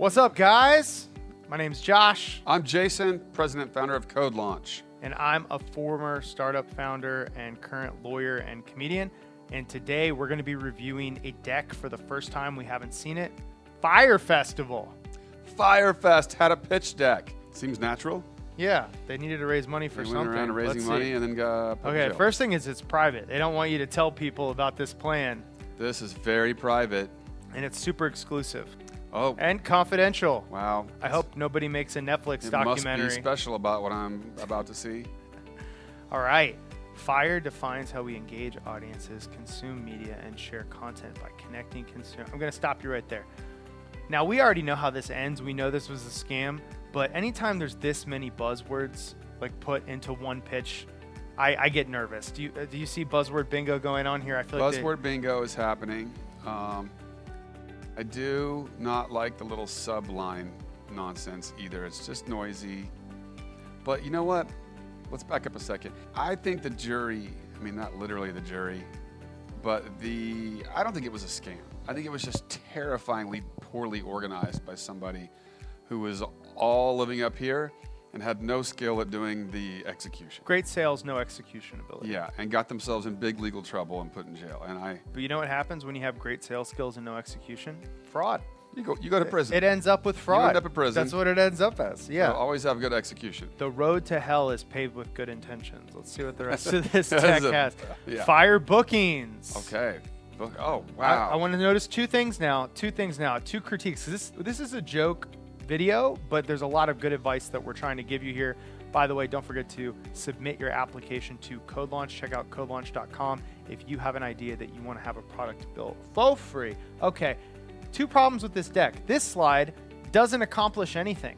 What's up, guys? My name's Josh. I'm Jason, president founder of CodeLaunch. And I'm a former startup founder and current lawyer and comedian. And today we're going to be reviewing a deck for the first time. We haven't seen it. Fyre Festival. Fyre Fest had a pitch deck. Seems natural. Yeah, they needed to raise money for They something. went around raising money and then got put in Okay, jail. first thing is it's private. They don't want you to tell people about this plan. This is very private. And it's super exclusive. Oh, And confidential. wow. I hope nobody makes a Netflix documentary. It must be special about what I'm about to see. All right. Fyre defines how we engage audiences, consume media, and share content by connecting consumers. I'm going to stop you right there. Now, we already know how this ends. We know this was a scam. But anytime there's this many buzzwords like put into one pitch, I get nervous. Do you see buzzword bingo going on here? I feel like Buzzword bingo is happening. I do not like the little subline nonsense either. It's just noisy. But you know what? Let's back up a second. I think the jury, I mean, not literally the jury, but I don't think it was a scam. I think it was just terrifyingly poorly organized by somebody who was all living up here and had no skill at doing the execution. Great sales, no execution ability. Yeah, and got themselves in big legal trouble and put in jail. But you know what happens when you have great sales skills and no execution? Fraud. You go to prison. It ends up with fraud. You end up in prison. That's what it ends up as. Yeah. So always have good execution. The road to hell is paved with good intentions. Let's see what the rest of this deck has. Yeah. Fyre bookings. Okay. Oh, wow. I want to notice two critiques. This is a joke video, but there's a lot of good advice that we're trying to give you here. By the way, don't forget to submit your application to CodeLaunch. Check out CodeLaunch.com if you have an idea that you want to have a product built for free. Okay, two problems with this deck. This slide doesn't accomplish anything.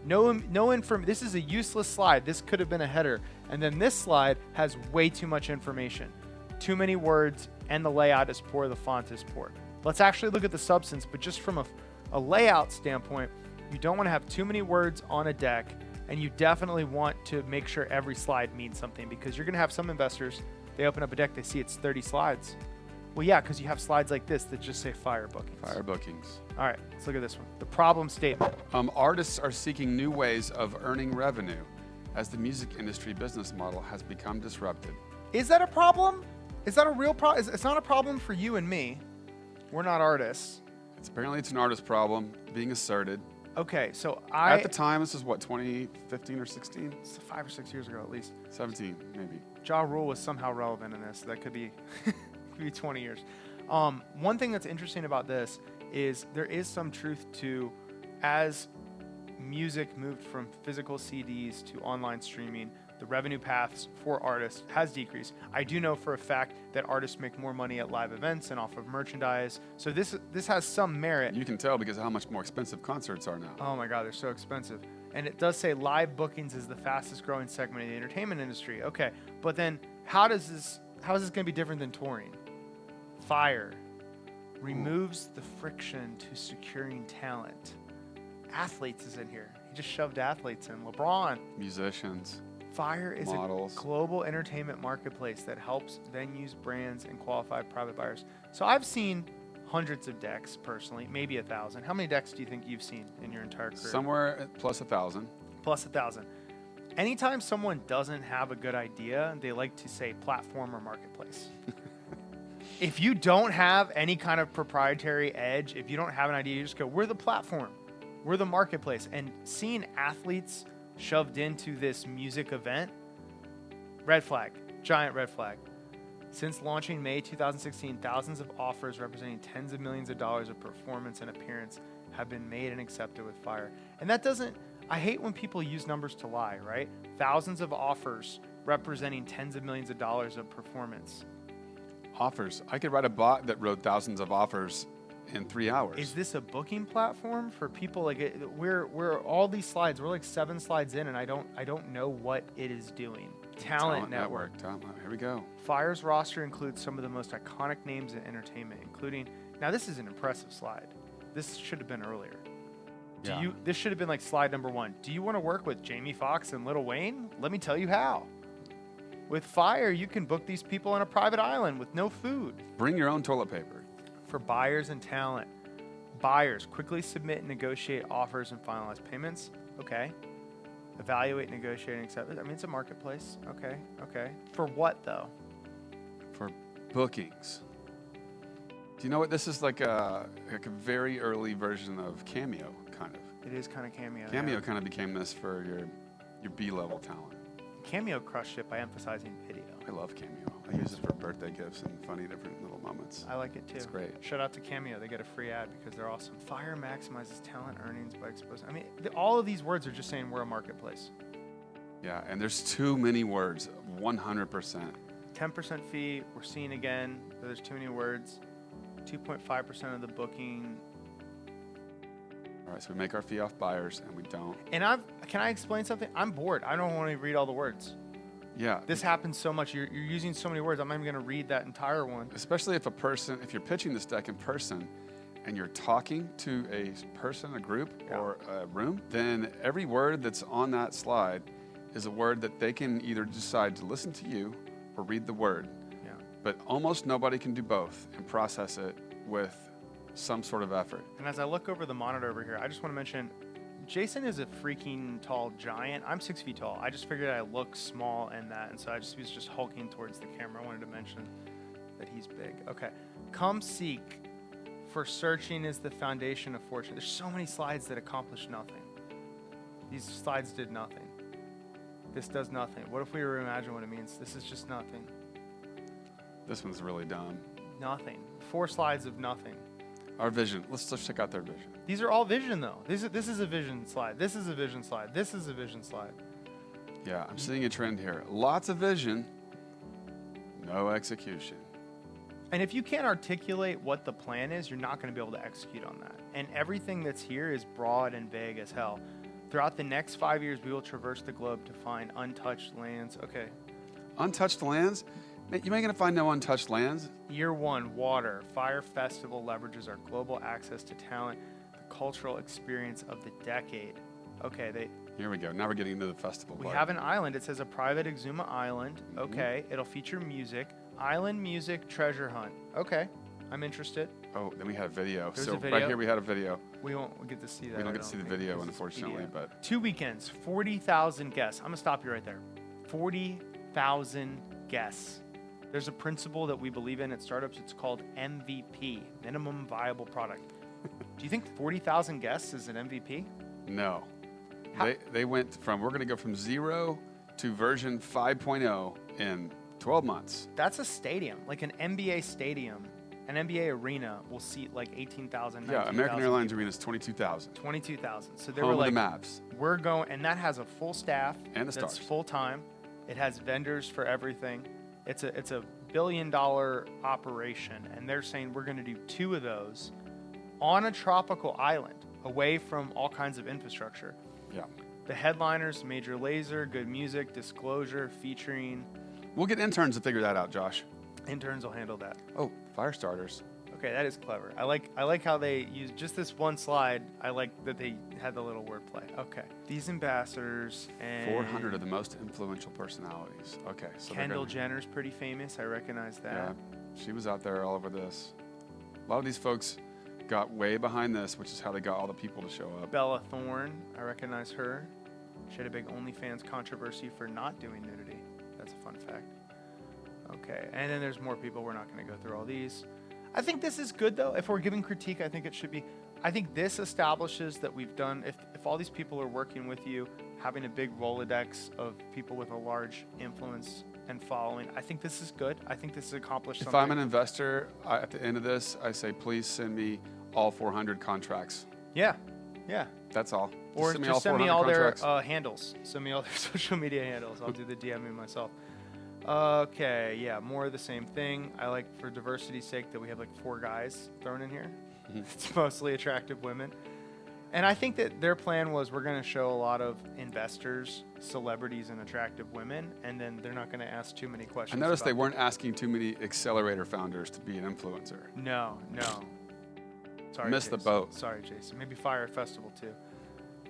This is a useless slide. This could have been a header. And then this slide has way too much information. Too many words, and the layout is poor, the font is poor. Let's actually look at the substance, but just from a layout standpoint, you don't want to have too many words on a deck, and you definitely want to make sure every slide means something, because you're going to have some investors, they open up a deck, they see it's 30 slides. Well, yeah, because you have slides like this that just say Fyre bookings. Fyre bookings. All right, let's look at this one. The problem statement. Artists are seeking new ways of earning revenue as the music industry business model has become disrupted. Is that a problem? Is that a real problem? It's not a problem for you and me. We're not artists. Apparently it's an artist problem being asserted. Okay, so At the time, this is what, 2015 or 16? It's 5 or 6 years ago at least. 17, maybe. Ja Rule was somehow relevant in this. That could be, could be 20 years. One thing that's interesting about this is there is some truth to, as music moved from physical CDs to online streaming, the revenue paths for artists has decreased. I do know for a fact that artists make more money at live events and off of merchandise. So this has some merit. You can tell because of how much more expensive concerts are now. Oh my God, they're so expensive. And it does say live bookings is the fastest growing segment of the entertainment industry. Okay, but then how is this going to be different than touring? Fyre removes the friction to securing talent. Athletes is in here. He just shoved athletes in. LeBron. Musicians. Fyre is models. a global entertainment marketplace that helps venues, brands, and qualified private buyers. So I've seen hundreds of decks personally, maybe 1,000. How many decks do you think you've seen in your entire career? Somewhere plus 1,000. Plus 1,000. Anytime someone doesn't have a good idea, they like to say platform or marketplace. If you don't have any kind of proprietary edge, if you don't have an idea, you just go, we're the platform, we're the marketplace. And seeing athletes shoved into this music event, red flag, giant red flag. Since launching May 2016, thousands of offers representing tens of millions of dollars of performance and appearance have been made and accepted with Fyre. And that doesn't, I hate when people use numbers to lie, right? Thousands of offers representing tens of millions of dollars of performance. Offers. I could write a bot that wrote thousands of offers in 3 hours. Is this a booking platform for people? Like we're all these slides. We're like 7 slides in, and I don't know what it is doing. Talent Network. Here we go. Fyre's roster includes some of the most iconic names in entertainment, including. Now this is an impressive slide. This should have been earlier. This should have been like slide number 1. Do you want to work with Jamie Foxx and Lil Wayne? Let me tell you how. With Fyre, you can book these people on a private island with no food. Bring your own toilet paper. For buyers and talent, Buyers, quickly submit and negotiate offers and finalize payments. Okay. Evaluate, negotiate, and accept. I mean, it's a marketplace. Okay. Okay. For what, though? For bookings. Do you know what this is like a very early version of Cameo, kind of? It is kind of Cameo. Cameo yeah. kind of became this for your B-level talent. Cameo crushed it by emphasizing video. I love Cameo. I use it for birthday gifts and funny different little moments. I like it too. It's great. Shout out to Cameo. They get a free ad because they're awesome. Fyre maximizes talent earnings by exposing. I mean, all of these words are just saying we're a marketplace. Yeah, and there's too many words. 100%. 10% fee. We're seeing again that there's too many words. 2.5% of the booking. All right, so we make our fee off buyers, and we don't. And can I explain something? I'm bored. I don't want to read all the words. Yeah. This happens so much. You're using so many words. I'm not even going to read that entire one. Especially if you're pitching this deck in person, and you're talking to a person, a group, or a room, then every word that's on that slide is a word that they can either decide to listen to you or read the word. Yeah. But almost nobody can do both and process it with some sort of effort. And as I look over the monitor over here, I just want to mention, Jason is a freaking tall giant. I'm 6 feet tall. I just figured I look small in that, and so I was just hulking towards the camera. I wanted to mention that he's big. Okay. Come seek, for searching is the foundation of fortune. There's so many slides that accomplish nothing. These slides did nothing. This does nothing. What if we were to imagine what it means? This is just nothing. This one's really dumb. Nothing. 4 slides of nothing. Our vision. Let's check out their vision. These are all vision, though. This is a vision slide. This is a vision slide. This is a vision slide. Yeah, I'm seeing a trend here. Lots of vision, no execution. And if you can't articulate what the plan is, you're not going to be able to execute on that. And everything that's here is broad and vague as hell. Throughout the next 5 years, we will traverse the globe to find untouched lands. Okay. Untouched lands? You ain't going to find no untouched lands. Year 1, water. Fyre Festival leverages our global access to talent, the cultural experience of the decade. Okay, Here we go. Now we're getting into the festival we part. have an island. It says a private Exuma island. Okay, it'll feature music. Island music treasure hunt. Okay, I'm interested. Oh, then we had video. There's so a video. right here we had a video. We won't get to see that. We don't I get to see the think, video, because it's unfortunately, PDF. but 2 weekends, 40,000 guests. I'm going to stop you right there. 40,000 guests. There's a principle that we believe in at startups. It's called MVP, minimum viable product. Do you think 40,000 guests is an MVP? no. How- They went from, we're going to go from 0 to version 5.0 in 12 months. That's a stadium, like an NBA stadium. An NBA arena will seat like 18,000, Yeah, 19,000 American Airlines people. Arena is 22,000. 22,000. So they Home were of like, the Mavs. we're going, and that has a full staff. And the that's Stars. full time. It has vendors for everything. It's a $1 billion operation, and they're saying we're going to do 2 of those on a tropical island, away from all kinds of infrastructure. Yeah. The headliners: Major Lazer, Good Music, Disclosure, featuring. We'll get interns to figure that out, Josh. Interns will handle that. Oh, fire starters. Okay, that is clever. I like how they use just this one slide. I like that they had the little wordplay. Okay, these ambassadors and 400 of the most influential personalities. Okay, so Kendall Jenner's pretty famous. I recognize that. Yeah, she was out there all over this. A lot of these folks got way behind this, which is how they got all the people to show up. Bella Thorne, I recognize her. She had a big OnlyFans controversy for not doing nudity. That's a fun fact. Okay, and then there's more people. We're not going to go through all these. I think this is good, though. If we're giving critique, I think it should be. I think this establishes that we've done, if all these people are working with you, having a big Rolodex of people with a large influence and following, I think this is good. I think this has accomplished If something. I'm an investor, at the end of this, I say, please send me all 400 contracts. Yeah. That's all. Or send me just all send me 400 all their contracts. handles. Send me all their social media handles. I'll do the DMing myself. Okay, yeah, more of the same thing. I like, for diversity's sake, that we have like 4 guys thrown in here. It's mostly attractive women. And I think that their plan was, we're going to show a lot of investors, celebrities, and attractive women, and then they're not going to ask too many I questions. noticed they about weren't asking too many accelerator founders to be an influencer. No. Sorry, Missed the Jason. boat. Sorry, Jason. Maybe Fyre Festival, too.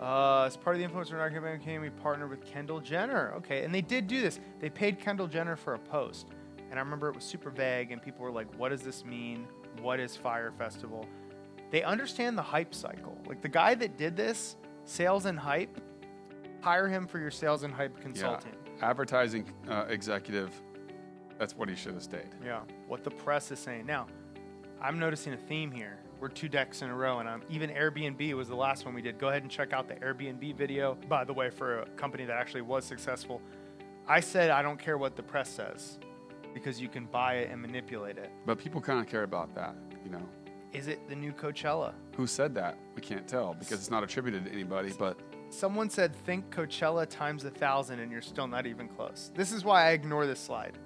As part of the Influencer Marketing campaign, we partnered with Kendall Jenner. Okay, and they did do this. They paid Kendall Jenner for a post. And I remember it was super vague, and people were like, what does this mean? What is Fyre Festival? They understand the hype cycle. Like the guy that did this, sales and hype, hire him for your sales and hype consulting. Yeah. Advertising executive, that's what he should have stayed. Yeah, what the press is saying. Now, I'm noticing a theme here. We're 2 decks in a row, and even Airbnb was the last one we did. Go ahead and check out the Airbnb video. By the way, for a company that actually was successful, I said I don't care what the press says because you can buy it and manipulate it. But people kind of care about that, you know. Is it the new Coachella? Who said that? We can't tell because it's not attributed to anybody, but... Someone said, think Coachella times 1,000, and you're still not even close. This is why I ignore this slide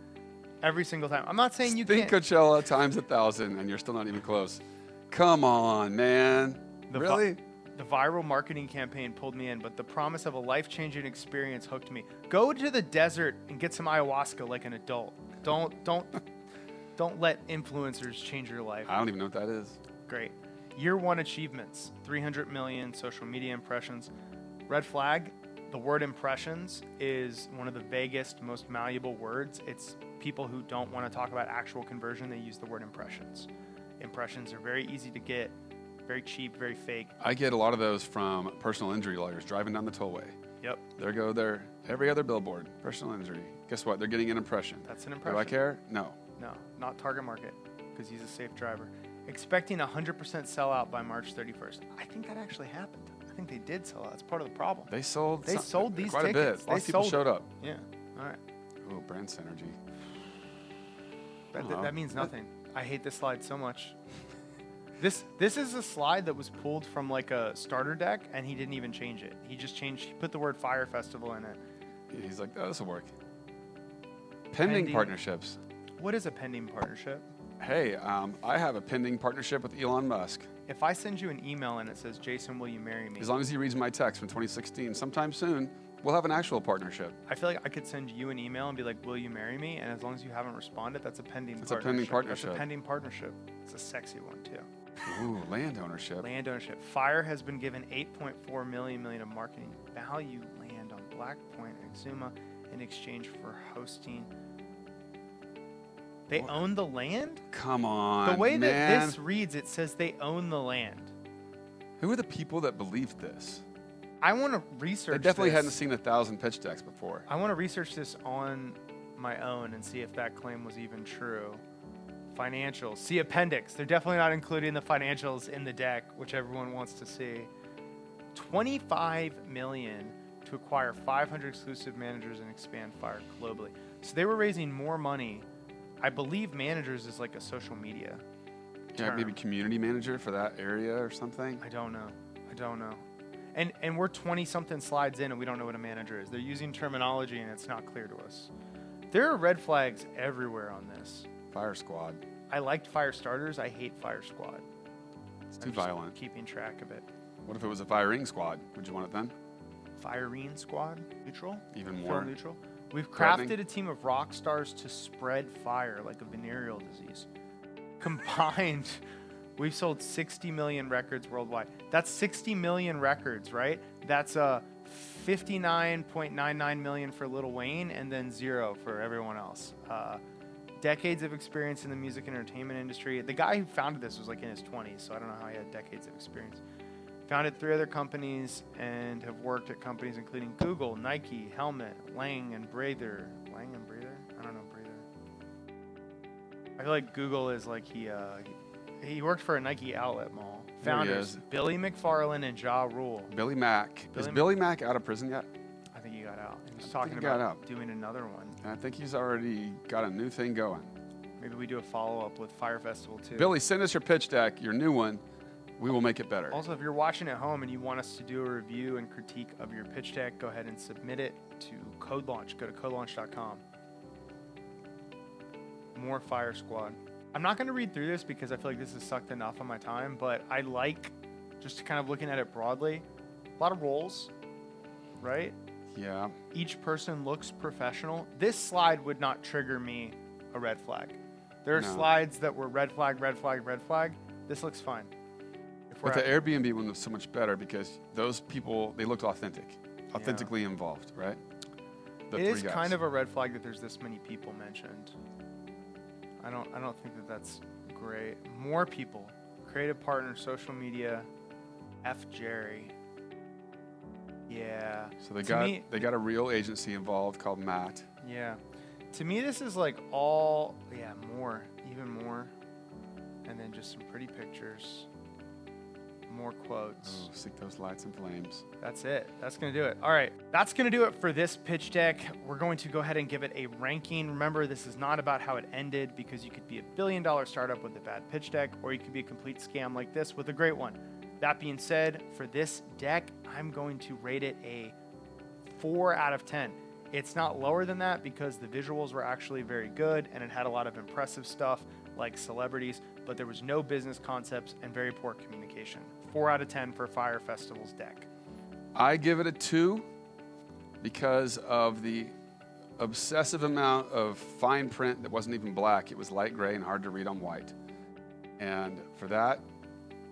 every single time. I'm not saying you can't. Think Coachella times 1,000, and you're still not even close. Come on, man. Really? The viral marketing campaign pulled me in, but the promise of a life-changing experience hooked me. Go to the desert and get some ayahuasca like an adult. Don't let influencers change your life. I don't even know what that is. Great. Year 1 achievements, 300 million social media impressions. Red flag, the word impressions is one of the vaguest, most malleable words. It's people who don't want to talk about actual conversion. They use the word impressions. Impressions are very easy to get, very cheap, very fake. I get a lot of those from personal injury lawyers driving down the tollway. Yep. There go their every other billboard, personal injury. Guess what? They're getting an impression. That's an impression. Do I care? No. No, not target market because he's a safe driver. Expecting 100% sellout by March 31st. I think that actually happened. I think they did sell out. It's part of the problem. They sold these quite tickets. a bit. Lots of people showed up. Yeah. All right. Oh, brand synergy. That means nothing. I hate this slide so much. This is a slide that was pulled from like a starter deck, and he didn't even change it. He put the word Fyre Festival in it. He's like, oh, this will work. Pending partnerships. What is a pending partnership? Hey, I have a pending partnership with Elon Musk. If I send you an email and it says, Jason, will you marry me? As long as he reads my text from 2016, sometime soon, we'll have an actual partnership. I feel like I could send you an email and be like, will you marry me? And as long as you haven't responded, that's a pending partnership. It's a pending partnership. That's a pending partnership. It's a sexy one, too. Ooh, land ownership. Land ownership. Fyre has been given $8.4 million of marketing value land on Black Point, Exuma, in exchange for hosting. They own the land? Come on, the way man. that this reads, it says they own the land. Who are the people that believed this? I want to research They definitely this. hadn't seen 1,000 pitch decks before. I want to research this on my own and see if that claim was even true. Financials. See appendix. They're definitely not including the financials in the deck, which everyone wants to see. $25 million to acquire 500 exclusive managers and expand Fyre globally. So they were raising more money. I believe managers is like a social media term. Maybe community manager for that area or something. I don't know. And we're 20-something slides in and we don't know what a manager is. They're using terminology and it's not clear to us. There are red flags everywhere on this. Fire Squad. I liked Fire Starters. I hate Fire Squad. It's too violent. Keeping track of it. What if it was a Firing Squad? Would you want it then? Firing Squad? Neutral? Even more. Feel neutral? We've crafted a team of rock stars to spread fire like a venereal disease. Combined, we've sold 60 million records worldwide. That's 60 million records, right? That's 59.99 million for Lil Wayne and then 0 for everyone else. Decades of experience in the music and entertainment industry. The guy who founded this was like in his 20s, so I don't know how he had decades of experience. Founded 3 other companies and have worked at companies including Google, Nike, Helmet, Lang & Brather. Lang & Brather? I don't know Brather. I feel like Google is like he worked for a Nike outlet mall. Founders, Billy McFarlane and Ja Rule. Billy Mack. Is Billy Mack out of prison yet? I think he got out. He was talking about doing another one. I think he's already got a new thing going. Maybe we do a follow-up with Fyre Festival too. Billy, send us your pitch deck, your new one. We will make it better. Also, if you're watching at home and you want us to do a review and critique of your pitch deck, go ahead and submit it to CodeLaunch. Go to CodeLaunch.com. More Fyre Squad. I'm not going to read through this because I feel like this has sucked enough of my time, but I like just kind of looking at it broadly. A lot of roles, right? Yeah. Each person looks professional. This slide would not trigger me a red flag. There are slides that were red flag, red flag, red flag. This looks fine. But the Airbnb one was so much better because those people, they looked authentically involved, right? It is kind of a red flag that there's this many people mentioned. I don't think that that's great. More people Creative partner, social media, F. Jerry. Yeah. So they got a real agency involved called Matt. Yeah. To me, this is like all, yeah, more, even more. And then just some pretty pictures, more quotes. Oh, seek those lights and flames. That's it. That's going to do it. All right. That's going to do it for this pitch deck. We're going to go ahead and give it a ranking. Remember, this is not about how it ended, because you could be $1 billion startup with a bad pitch deck, or you could be a complete scam like this with a great one. That being said, for this deck, I'm going to rate it a 4 out of 10. It's not lower than that because the visuals were actually very good and it had a lot of impressive stuff like celebrities, but there was no business concepts and very poor communication. 4 out of 10 for Fyre Festival's deck. I give it a 2 because of the obsessive amount of fine print that wasn't even black. It was light gray and hard to read on white. And for that,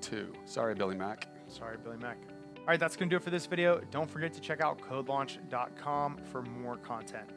2. Sorry, Billy Mac. Sorry, Billy Mac. All right, that's going to do it for this video. Don't forget to check out CodeLaunch.com for more content.